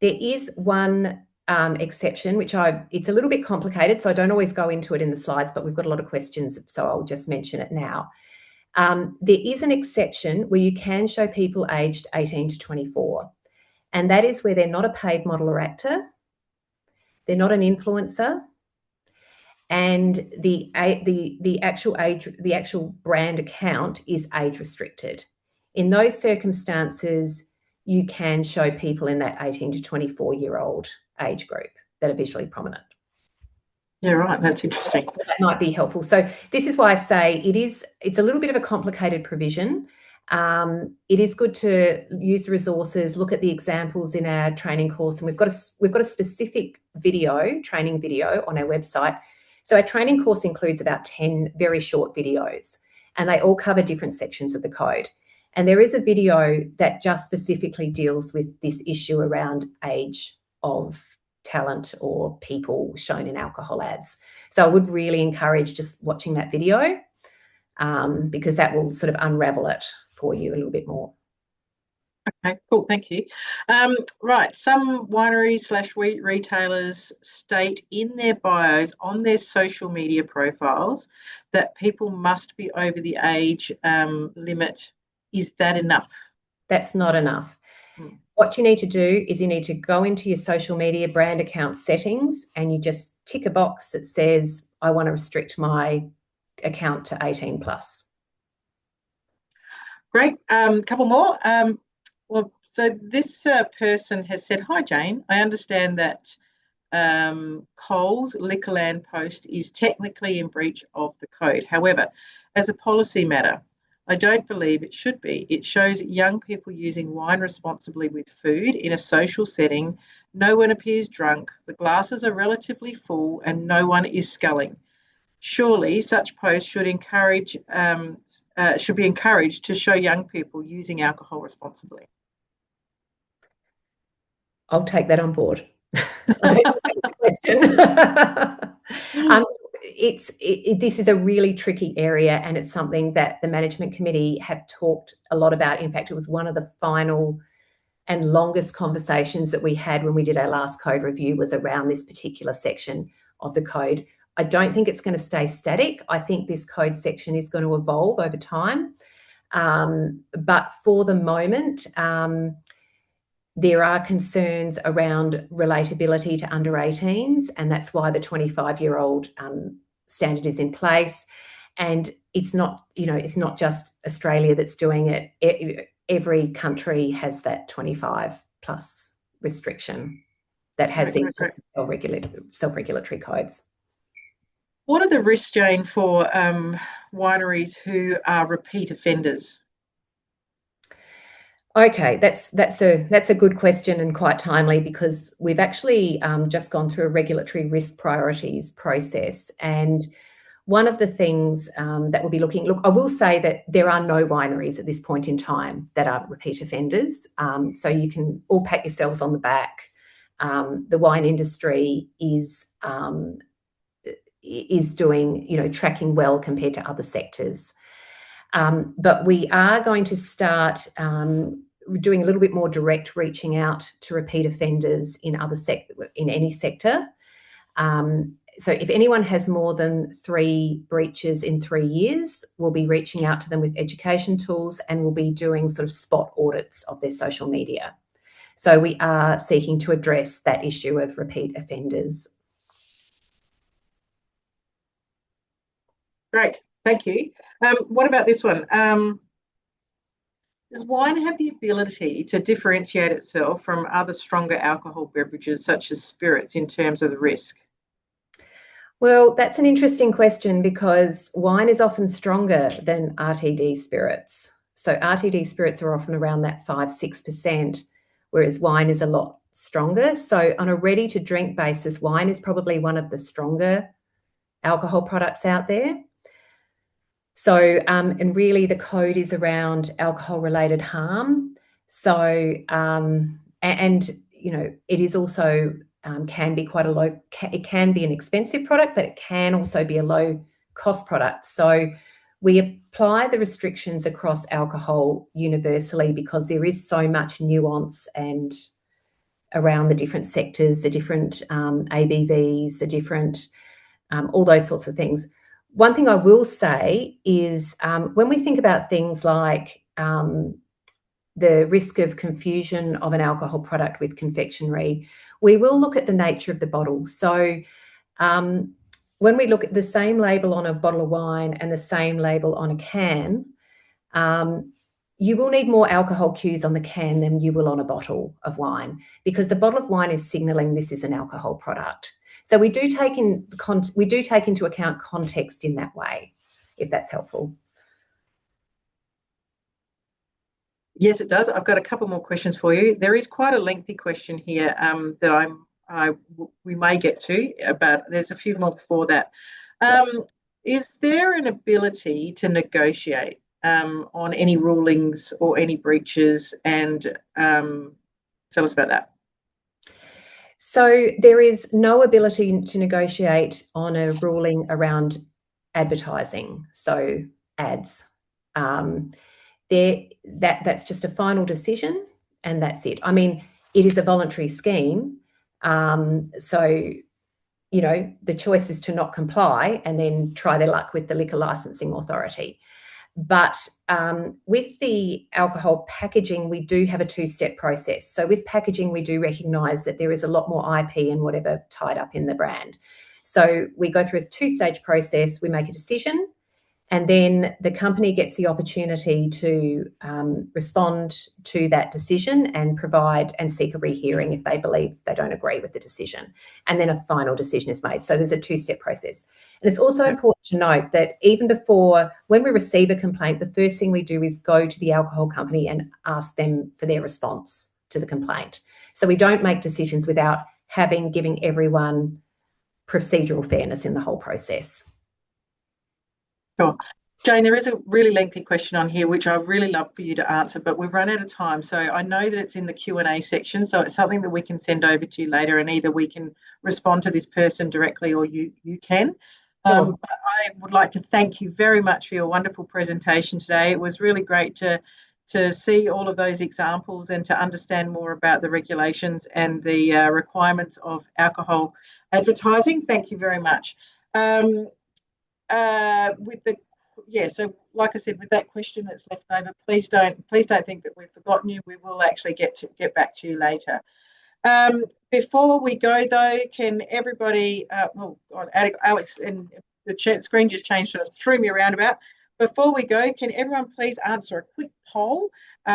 there is one exception, which it's a little bit complicated, so I don't always go into it in the slides, but we've got a lot of questions, so I'll just mention it now. There is an exception where you can show people aged 18 to 24, and that is where they're not a paid model or actor, they're not an influencer, and the actual brand account is age restricted. In those circumstances, you can show people in that 18 to 24-year-old age group that are visually prominent. Yeah, right. That's interesting. That might be helpful. So this is why I say it's a little bit of a complicated provision. It is good to use the resources, look at the examples in our training course, and we've got a specific training video on our website. So our training course includes about 10 very short videos, and they all cover different sections of the code. And there is a video that just specifically deals with this issue around age of talent or people shown in alcohol ads. So I would really encourage just watching that video because that will sort of unravel it for you a little bit more. Okay, cool. Thank you. Right. Some wineries / retailers state in their bios on their social media profiles that people must be over the age limit. Is that enough? That's not enough. What you need to do is you need to go into your social media brand account settings and you just tick a box that says, I want to restrict my account to 18 plus. Great. Couple more. Well, so this person has said, hi, Jayne. I understand that Coles Liquorland post is technically in breach of the code. However, as a policy matter, I don't believe it should be. It shows young people using wine responsibly with food in a social setting. No one appears drunk. The glasses are relatively full and no one is sculling. Surely such posts should be encouraged to show young people using alcohol responsibly. I'll take that on board. I don't think that's a question. This is a really tricky area, and it's something that the management committee have talked a lot about. In fact, it was one of the final and longest conversations that we had when we did our last code review was around this particular section of the code. I don't think it's going to stay static. I think this code section is going to evolve over time. But for the moment, there are concerns around relatability to under 18s, and that's why the 25-year-old standard is in place. And it's not just Australia that's doing it. Every country has that 25 plus restriction that has these self-regulatory codes. What are the risks, Jayne, for wineries who are repeat offenders? Okay, that's a good question and quite timely, because we've actually just gone through a regulatory risk priorities process, and one of the things that we'll be look, I will say that there are no wineries at this point in time that are repeat offenders, so you can all pat yourselves on the back. The wine industry is doing, tracking well compared to other sectors. But we are going to start doing a little bit more direct reaching out to repeat offenders in any sector. So if anyone has more than 3 breaches in 3 years, we'll be reaching out to them with education tools, and we'll be doing sort of spot audits of their social media. So we are seeking to address that issue of repeat offenders. Great, thank you. What about this one? Does wine have the ability to differentiate itself from other stronger alcohol beverages such as spirits in terms of the risk? Well, that's an interesting question, because wine is often stronger than RTD spirits. So RTD spirits are often around that 5-6%, whereas wine is a lot stronger. So on a ready-to-drink basis, wine is probably one of the stronger alcohol products out there. So, and really the code is around alcohol-related harm. So and you know, it is also can be quite a low. It can be an expensive product, but it can also be a low cost product. So we apply the restrictions across alcohol universally because there is so much nuance and around the different sectors, the different ABVs, the different all those sorts of things. One thing I will say is when we think about things like the risk of confusion of an alcohol product with confectionery, we will look at the nature of the bottle. So when we look at the same label on a bottle of wine and the same label on a can, you will need more alcohol cues on the can than you will on a bottle of wine, because the bottle of wine is signalling this is an alcohol product. So we do take into account context in that way, if that's helpful. Yes, it does. I've got a couple more questions for you. There is quite a lengthy question here that we may get to, but there's a few more before that. Is there an ability to negotiate on any rulings or any breaches? And tell us about that. So there is no ability to negotiate on a ruling around advertising, so ads. That's just a final decision, and that's it. I mean, it is a voluntary scheme, so you know, the choice is to not comply and then try their luck with the liquor licensing authority. But with the alcohol packaging, we do have a two-step process. So with packaging, we do recognise that there is a lot more IP and whatever tied up in the brand. So we go through a two-stage process. We make a decision, and then the company gets the opportunity to respond to that decision and provide and seek a rehearing if they believe they don't agree with the decision. And then a final decision is made. So there's a two-step process. And it's also important to note that even before, when we receive a complaint, the first thing we do is go to the alcohol company and ask them for their response to the complaint. So we don't make decisions without giving everyone procedural fairness in the whole process. Sure. Jayne, there is a really lengthy question on here, which I'd really love for you to answer, but we've run out of time. So I know that it's in the Q&A section, so it's something that we can send over to you later, and either we can respond to this person directly or you can. But I would like to thank you very much for your wonderful presentation today. It was really great to see all of those examples and to understand more about the regulations and the requirements of alcohol advertising. Thank you very much. So like I said, with that question that's left over, please don't think that we've forgotten you. We will actually get back to you later. Before we go though, can everybody Alex, and the chat screen just changed, so it threw me around about. Before we go, can everyone please answer a quick poll?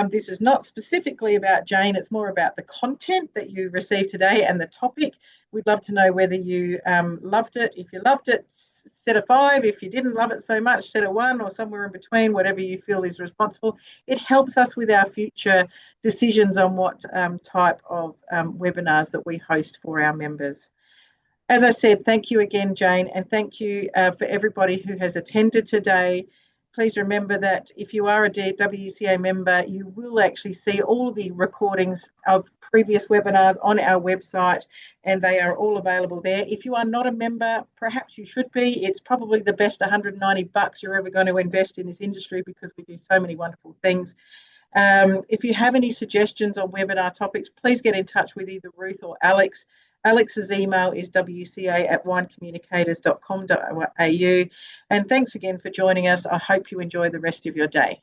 This is not specifically about Jayne, it's more about the content that you received today and the topic. We'd love to know whether you loved it. If you loved it, set a 5. If you didn't love it so much, set a 1, or somewhere in between, whatever you feel is responsible. It helps us with our future decisions on what type of webinars that we host for our members. As I said, thank you again, Jayne, and thank you for everybody who has attended today. Please remember that if you are a WCA member, you will actually see all the recordings of previous webinars on our website, and they are all available there. If you are not a member, perhaps you should be. It's probably the best $190 you're ever going to invest in this industry, because we do so many wonderful things. If you have any suggestions on webinar topics, please get in touch with either Ruth or Alex. Alex's email is wca@winecommunicators.com.au. And thanks again for joining us. I hope you enjoy the rest of your day.